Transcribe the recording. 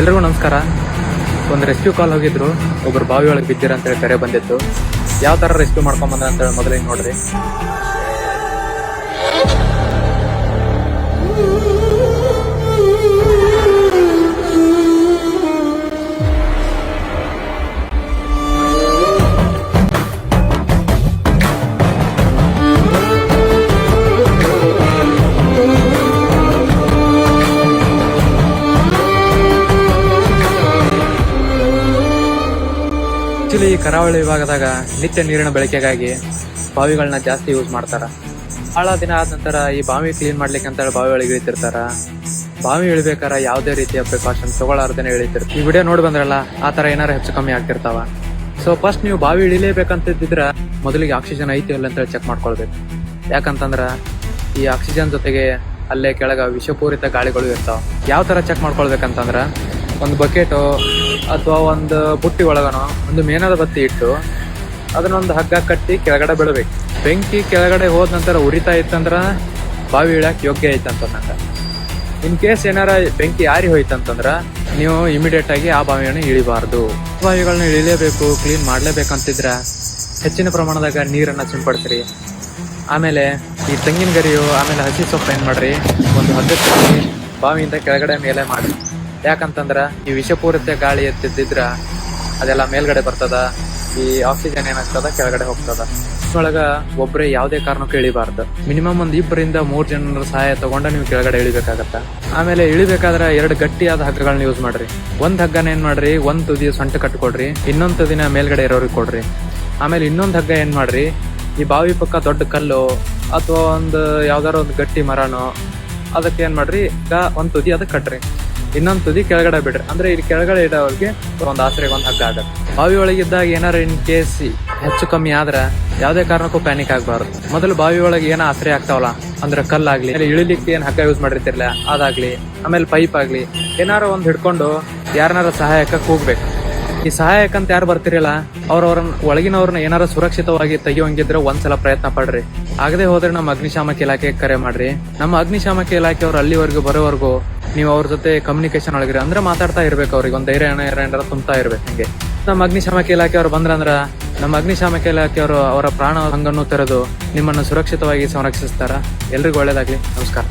ಎಲ್ರಿಗೂ ನಮಸ್ಕಾರ. ಒಂದು ರೆಸ್ಕ್ಯೂ ಕಾಲ್ ಹೋಗಿದ್ರು, ಒಬ್ರು ಬಾವಿ ಒಳಗೆ ಬಿದ್ದಿರ ಅಂತೇಳಿ ಕರೆ ಬಂದಿತ್ತು. ಯಾವ ತರ ರೆಸ್ಕ್ಯೂ ಮಾಡ್ಕೊಂಡ್ ಬಂದ ಅಂತೇಳಿ ಮೊದಲಿಗೆ ನೋಡ್ರಿ. ಆಕ್ಚುಲಿ ಈ ಕರಾವಳಿ ವಿಭಾಗದಾಗ ನಿತ್ಯ ನೀರಿನ ಬಳಕೆಗಾಗಿ ಬಾವಿಗಳನ್ನ ಜಾಸ್ತಿ ಯೂಸ್ ಮಾಡ್ತಾರ. ಬಹಳ ದಿನ ಆದ ನಂತರ ಈ ಬಾವಿ ಕ್ಲೀನ್ ಮಾಡ್ಲಿಕ್ಕೆ ಅಂತ ಬಾವಿ ಒಳಗೆ ಇಳಿತಿರ್ತಾರ. ಬಾವಿ ಇಳಿಬೇಕಾರ ಯಾವುದೇ ರೀತಿಯ ಪ್ರಿಕಾಷನ್ ತಗೊಳ್ಳಾರ್ದೇನೆ ಇಳಿತಿರ್ತಾರೆ. ಈ ವಿಡಿಯೋ ನೋಡಿ ಬಂದ್ರಲ್ಲ, ಆ ತರ ಏನಾರು ಹೆಚ್ಚು ಕಮ್ಮಿ ಆಗ್ತಿರ್ತಾವ. ಸೊ ಫಸ್ಟ್ ನೀವು ಬಾವಿ ಇಳಿಲೇಬೇಕಂತಿದ್ರ ಮೊದಲಿಗೆ ಆಕ್ಸಿಜನ್ ಐತಿ ಇಲ್ಲ ಅಂತೇಳಿ ಚೆಕ್ ಮಾಡ್ಕೊಳ್ಬೇಕು. ಯಾಕಂತಂದ್ರ ಈ ಆಕ್ಸಿಜನ್ ಜೊತೆಗೆ ಅಲ್ಲೇ ಕೆಳಗ ವಿಷಪೂರಿತ ಗಾಳಿಗಳು ಇರ್ತಾವ. ಯಾವ ತರ ಚೆಕ್ ಮಾಡ್ಕೊಳ್ಬೇಕಂತಂದ್ರ, ಒಂದು ಬಕೆಟು ಅಥವಾ ಒಂದು ಬುಟ್ಟಿ ಒಳಗನೋ ಒಂದು ಮೇಣದ ಬತ್ತಿ ಇಟ್ಟು ಅದನ್ನೊಂದು ಹಗ್ಗ ಕಟ್ಟಿ ಕೆಳಗಡೆ ಬಿಡಬೇಕು. ಬೆಂಕಿ ಕೆಳಗಡೆ ಹೋದ ನಂತರ ಉರಿತಾ ಇತ್ತಂದ್ರ ಬಾವಿ ಇಳಕ್ ಯೋಗ್ಯ ಐತಂತಂದ. ಇನ್ ಕೇಸ್ ಏನಾರ ಬೆಂಕಿ ಆರಿ ಹೋಯ್ತಂತಂದ್ರ ನೀವು ಇಮಿಡಿಯೇಟ್ ಆಗಿ ಆ ಬಾವಿಯನ್ನು ಇಳಿಬಾರ್ದು. ಬಾವಿಗಳನ್ನ ಇಳಿಲೇಬೇಕು, ಕ್ಲೀನ್ ಮಾಡ್ಲೇಬೇಕಂತಿದ್ರ ಹೆಚ್ಚಿನ ಪ್ರಮಾಣದಾಗ ನೀರನ್ನ ಸಿಂಪಡಿಸ್ರಿ. ಆಮೇಲೆ ಈ ತೆಂಗಿನ ಗರಿಯು ಆಮೇಲೆ ಹಸಿ ಸೊಪ್ಪು ಏನ್ ಮಾಡ್ರಿ, ಒಂದು ಹಗ್ಗ ಕಟ್ಟಿ ಬಾವಿಯಿಂದ ಕೆಳಗಡೆ ಮೇಲೆ ಮಾಡಿ. ಯಾಕಂತಂದ್ರ ಈ ವಿಷಪೂರಿತ ಗಾಳಿ ಎತ್ತಿದ್ರ ಅದೆಲ್ಲ ಮೇಲ್ಗಡೆ ಬರ್ತದ, ಈ ಆಕ್ಸಿಜನ್ ಏನಾಗ್ತದ ಕೆಳಗಡೆ ಹೋಗ್ತದ. ಒಳಗ ಒಬ್ರೆ ಯಾವುದೇ ಕಾರಣಕ್ಕೂ ಇಳಿಬಾರ್ದು. ಮಿನಿಮಮ್ ಒಂದು 2-3 ಜನರ ಸಹಾಯ ತಗೊಂಡ ನೀವು ಕೆಳಗಡೆ ಇಳಿಬೇಕಾಗತ್ತ. ಆಮೇಲೆ ಇಳಿಬೇಕಾದ್ರೆ 2 ಗಟ್ಟಿಯಾದ ಹಗ್ಗಗಳನ್ನ ಯೂಸ್ ಮಾಡ್ರಿ. ಒಂದ್ ಹಗ್ಗನ ಏನ್ ಮಾಡ್ರಿ, ಒಂದ್ ತುದಿ ಸೊಂಟ ಕಟ್ಕೊಡ್ರಿ, ಇನ್ನೊಂದ್ ತುದಿನ ಮೇಲ್ಗಡೆ ಇರೋರಿಗೆ ಕೊಡ್ರಿ. ಆಮೇಲೆ ಇನ್ನೊಂದ್ ಹಗ್ಗ ಏನ್ ಮಾಡ್ರಿ, ಈ ಬಾವಿ ಪಕ್ಕ ದೊಡ್ಡ ಕಲ್ಲು ಅಥವಾ ಒಂದು ಯಾವ್ದಾರ ಒಂದು ಗಟ್ಟಿ ಮರನೋ ಅದಕ್ಕೆ ಏನ್ ಮಾಡ್ರಿ, ಒಂದ್ ತುದಿ ಅದಕ್ಕೆ ಕಟ್ರಿ, ಇನ್ನೊಂದ್ ತುದಿ ಕೆಳಗಡೆ ಬಿಡ್ರಿ. ಅಂದ್ರೆ ಇಲ್ಲಿ ಕೆಳಗಡೆ ಇಡೋರಿಗೆ ಒಂದ್ ಆಸರೆಗೆ ಒಂದ್ ಹಗ್ಗ ಆಗತ್ತೆ. ಬಾವಿ ಒಳಗಿದ್ದಾಗ ಏನಾರ ಇನ್ ಕೇಸ್ ಹೆಚ್ಚು ಕಮ್ಮಿ ಆದ್ರ ಯಾವ್ದೇ ಕಾರಣಕ್ಕೂ ಪ್ಯಾನಿಕ್ ಆಗ್ಬಾರ್ದು. ಮೊದಲು ಬಾವಿ ಒಳಗೆ ಏನೋ ಆಸರೆ ಆಗ್ತಾವಲ್ಲ, ಅಂದ್ರೆ ಕಲ್ಲಾಗ್ಲಿ, ಇಳಿಲಿಕ್ಕೆ ಏನ್ ಹಗ್ಗ ಯೂಸ್ ಮಾಡಿರ್ತಿರ್ಲ ಅದಾಗ್ಲಿ, ಆಮೇಲೆ ಪೈಪ್ ಆಗ್ಲಿ, ಏನಾರ ಒಂದ್ ಹಿಡ್ಕೊಂಡು ಯಾರನಾರ ಸಹಾಯಕ ಕೂಗ್ಬೇಕು. ಈ ಸಹಾಯಕಂತ ಯಾರು ಬರ್ತಿರಲ್ಲ ಅವ್ರವ್ರನ್ನ ಒಳಗಿನವ್ರನ್ನ ಏನಾರ ಸುರಕ್ಷಿತವಾಗಿ ತೆಗಿಯೋಂಗಿದ್ರೆ ಒಂದ್ಸಲ ಪ್ರಯತ್ನ ಪಡ್ರಿ. ಆಗದೆ ಹೋದ್ರೆ ನಮ್ಮ ಅಗ್ನಿಶಾಮಕ ಇಲಾಖೆಗೆ ಕರೆ ಮಾಡ್ರಿ. ನಮ್ಮ ಅಗ್ನಿಶಾಮಕ ಇಲಾಖೆಯವ್ರು ಅಲ್ಲಿವರೆಗೂ ಬರೋವರೆಗೂ ನೀವು ಅವ್ರ ಜೊತೆ ಕಮ್ಯುನಿಕೇಶನ್ ಒಳಗಿರಿ. ಅಂದ್ರೆ ಮಾತಾಡ್ತಾ ಇರ್ಬೇಕು, ಅವ್ರಿಗೆ ಒಂದ್ ಧೈರ್ಯ ಏನಾರ ತುಂಬ್ತಾ ಇರ್ಬೇಕು. ಹಂಗೆ ನಮ್ಮ ಅಗ್ನಿಶಾಮಕ ಇಲಾಖೆಯವ್ರು ಬಂದ್ರಂದ್ರ ನಮ್ಮ ಅಗ್ನಿಶಾಮಕ ಇಲಾಖೆಯವರು ಅವರ ಪ್ರಾಣ ಹಂಗನ್ನು ತೆರೆದು ನಿಮ್ಮನ್ನು ಸುರಕ್ಷಿತವಾಗಿ ಸಂರಕ್ಷಿಸ್ತಾರ. ಎಲ್ರಿಗೂ ಒಳ್ಳೇದಾಗ್ಲಿ. ನಮಸ್ಕಾರ.